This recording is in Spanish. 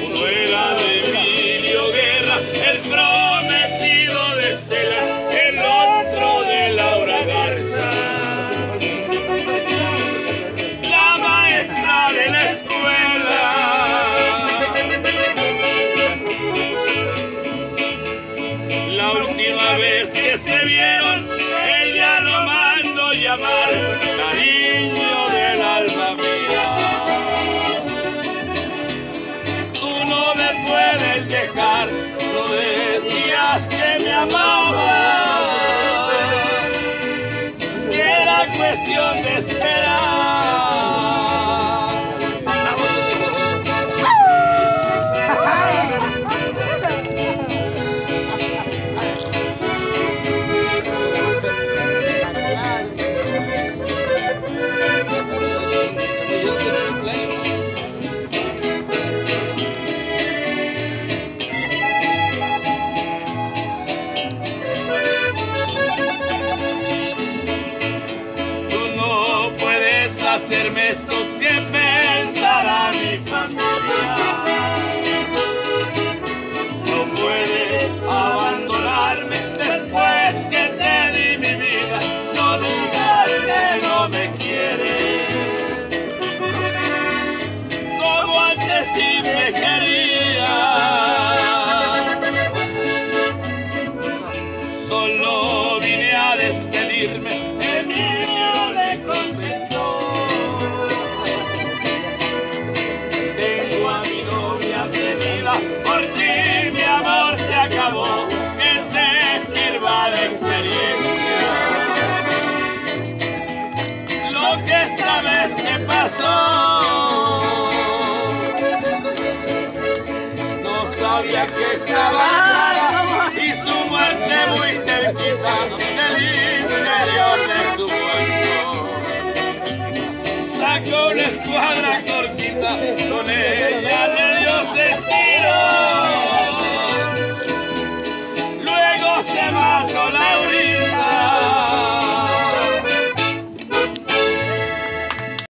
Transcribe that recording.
Uno era de Emilio Guerra, el prometido de Estela, el otro de Laura Garza. La maestra de la escuela. La última vez que se vieron, ella lo mandó llamar cariño del alma mía. Tú no me puedes dejar, no decías que me amabas, que era cuestión de esperar. Hacerme esto que pensará mi familia. No puedes abandonarme después que te di mi vida. No digas que no me quieres, como antes sí me querías. Solo vine a despedirme, Emilio le contestó. Por ti mi amor se acabó, que te sirva de experiencia lo que esta vez te pasó. No sabía que estaba clara y su muerte muy cerquita del interior de su cuerpo. Sacó una escuadra cortita, con ella le dio cestilla.